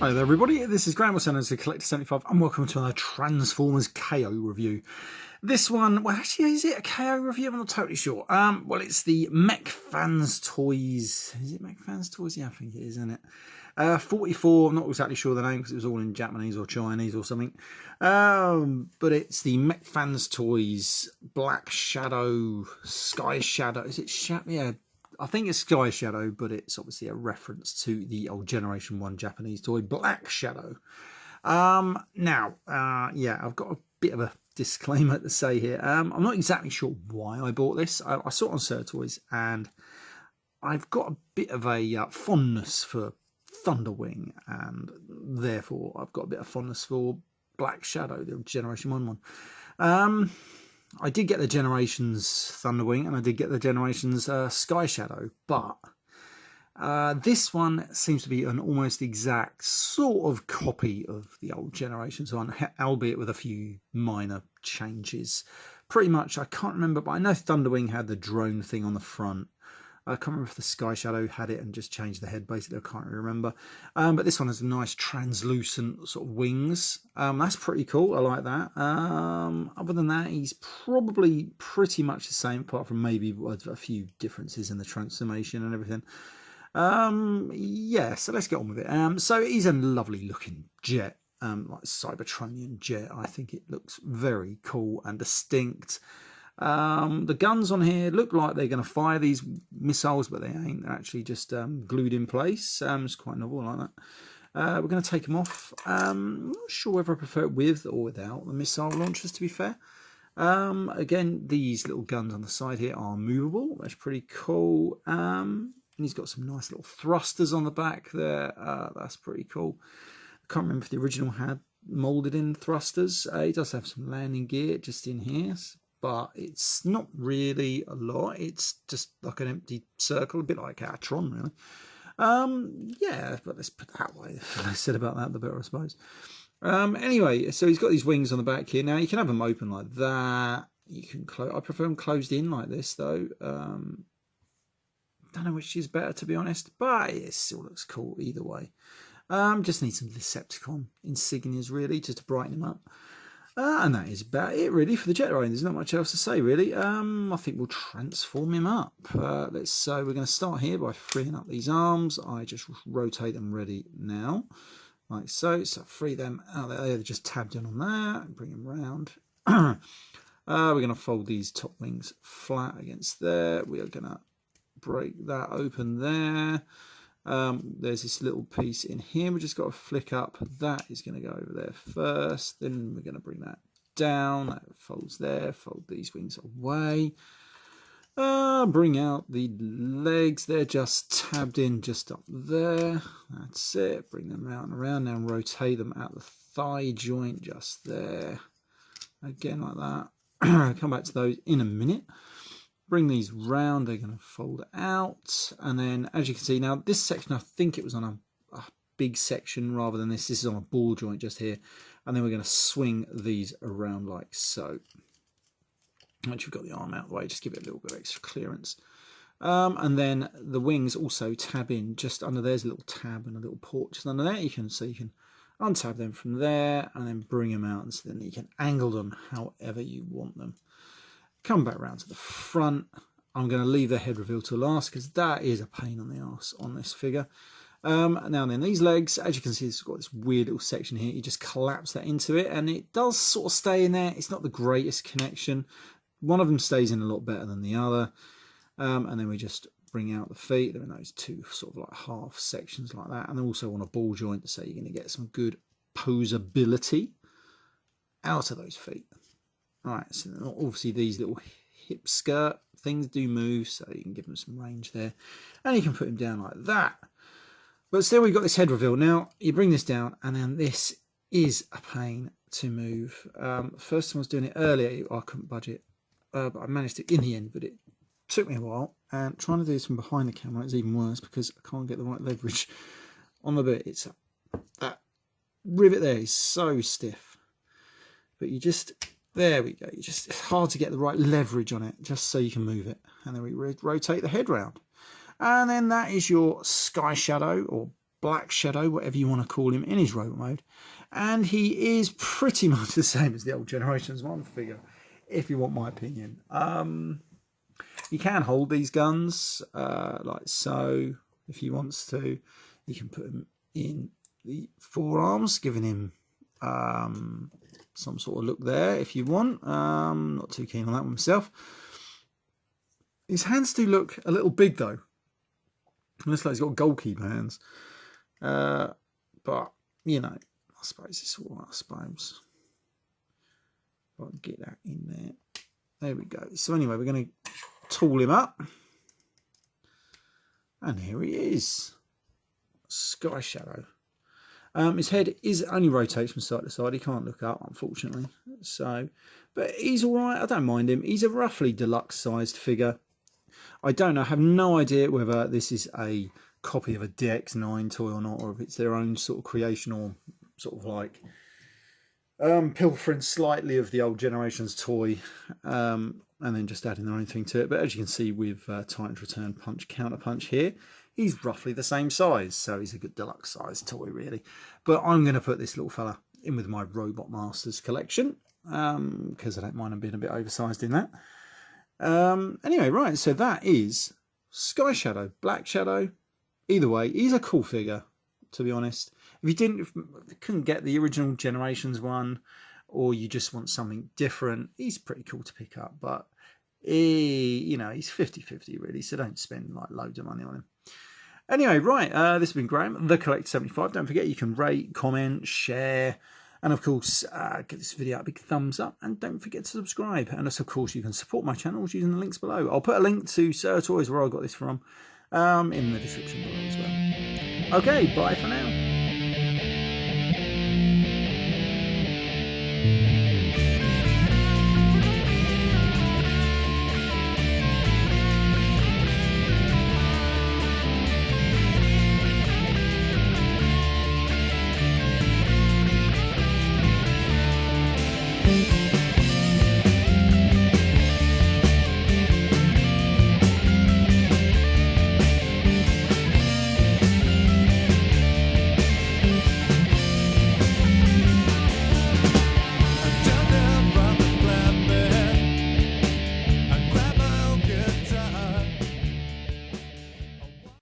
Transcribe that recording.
Hi there everybody, this is Graham Wilson, Collector 75 and welcome to another Transformers KO review. This one, well actually is it a KO review? I'm not totally sure. Well it's the MechFans toys. Is it MechFans toys? Yeah, I think it is, isn't it? 44, I'm not exactly sure the name because it was all in Japanese or Chinese or something. But it's the MechFans toys, Black Shadow, Sky Shadow. Is it Shadow? Yeah. I think it's Sky Shadow, but it's obviously a reference to the old Generation 1 Japanese toy, Black Shadow. Yeah, I've got a bit of a disclaimer to say here. I'm not exactly sure why I bought this. I saw it on Sir Toys, and I've got a bit of a fondness for Thunderwing, and therefore I've got a bit of fondness for Black Shadow, the Generation 1 one. I did get the Generations Thunderwing and I did get the Generations Sky Shadow, but this one seems to be an almost exact sort of copy of the old Generations one, albeit with a few minor changes. Pretty much, I can't remember, but I know Thunderwing had the drone thing on the front. I can't remember if the Sky Shadow had it and just changed the head, basically. I can't really remember. But this one has nice translucent sort of wings. That's pretty cool. I like that. Other than that, he's probably pretty much the same, apart from maybe a few differences in the transformation and everything. Yeah, so let's get on with it. So he's a lovely looking jet, like Cybertronian jet. I think it looks very cool and distinct. The guns on here look like they're going to fire these missiles, but they ain't. They're actually just glued in place. It's quite novel, I like that. We're going to take them off. I'm not sure whether I prefer it with or without the missile launchers, to be fair. Again, these little guns on the side here are movable. That's pretty cool. And he's got some nice little thrusters on the back there. That's pretty cool. I can't remember if the original had moulded in thrusters. He does have some landing gear just in here, but it's not really a lot. It's just like an empty circle, a bit like Tron, really. Yeah, but let's put it that way. The I said about that, the better, I suppose. Anyway, so he's got these wings on the back here. Now, you can have them open like that. You can close. I prefer them closed in like this, though. Don't know which is better, to be honest, but it still looks cool either way. Just need some Decepticon insignias, really, just to brighten him up. And that is about it, really, for the jet drone. There's not much else to say, really. I think we'll transform him up. We're going to start here by freeing up these arms. I just rotate them ready now, like so. So free them out there. They're just tabbed in on that. Bring them round. We're going to fold these top wings flat against there. We are going to break that open there. There's this little piece in here we just got to flick up. That is going to go over there first, then we're going to bring that down. That folds there. Fold these wings away. Bring out the legs. They're just tabbed in just up there. That's it. Bring them out and around. Now rotate them out the thigh joint just there, again like that. Come back to those in a minute. Bring these round, they're going to fold out, and then as you can see now, this section, I think it was on a big section rather than this. This is on a ball joint just here, and then we're going to swing these around like so. Once you've got the arm out of the way, just give it a little bit of extra clearance. And then the wings also tab in just under. There's a little tab and a little port just under there. You can untab them from there and then bring them out, and so then you can angle them however you want them. Come back around to the front. I'm going to leave the head reveal to last because that is a pain on the arse on this figure. Now then, these legs, as you can see, it's got this weird little section here. You just collapse that into it, and it does sort of stay in there. It's not the greatest connection. One of them stays in a lot better than the other. And then we just bring out the feet. They're in those two sort of like half sections like that. And also on a ball joint, so you're going to get some good posability out of those feet. Right, so obviously these little hip skirt things do move, so you can give them some range there. And you can put them down like that. But still, we've got this head reveal. Now, you bring this down, and then this is a pain to move. First time I was doing it earlier, I couldn't budget. But I managed to in the end, but it took me a while. And trying to do this from behind the camera is even worse because I can't get the right leverage on the bit. It's that rivet there is so stiff. But you just... There we go. It's hard to get the right leverage on it just so you can move it. And then we rotate the head round. And then that is your Sky Shadow or Black Shadow, whatever you want to call him, in his robot mode. And he is pretty much the same as the old Generations 1 figure, if you want my opinion. You can hold these guns like so, if he wants to. You can put him in the forearms, giving him some sort of look there if you want. Not too keen on that one myself. His hands do look a little big though. It looks like he's got goalkeeper hands. But, you know, I suppose it's all right, I suppose. If I can get that in there. There we go. So anyway, we're going to tool him up. And here he is. Sky Shadow. His head only rotates from side to side. He can't look up, unfortunately. So, but he's all right. I don't mind him. He's a roughly deluxe sized figure. I don't know. I have no idea whether this is a copy of a DX9 toy or not, or if it's their own sort of creation, or sort of like pilfering slightly of the old Generations toy, and then just adding their own thing to it. But as you can see with Titan's Return Punch Counter Punch here, he's roughly the same size, so he's a good deluxe size toy really. But I'm going to put this little fella in with my Robot Masters collection, because I don't mind him being a bit oversized in that. Anyway, right, so that is Sky Shadow, Black Shadow. Either way, he's a cool figure, to be honest. If you couldn't get the original Generations one, or you just want something different, he's pretty cool to pick up. But you know, he's 50-50 really, so don't spend like loads of money on him. Anyway, right, this has been Graham, The Collector 75. Don't forget you can rate, comment, share, and of course, give this video a big thumbs up, and don't forget to subscribe. And of course, you can support my channels using the links below. I'll put a link to Sir Toys, where I got this from, in the description below as well. Okay, bye for now.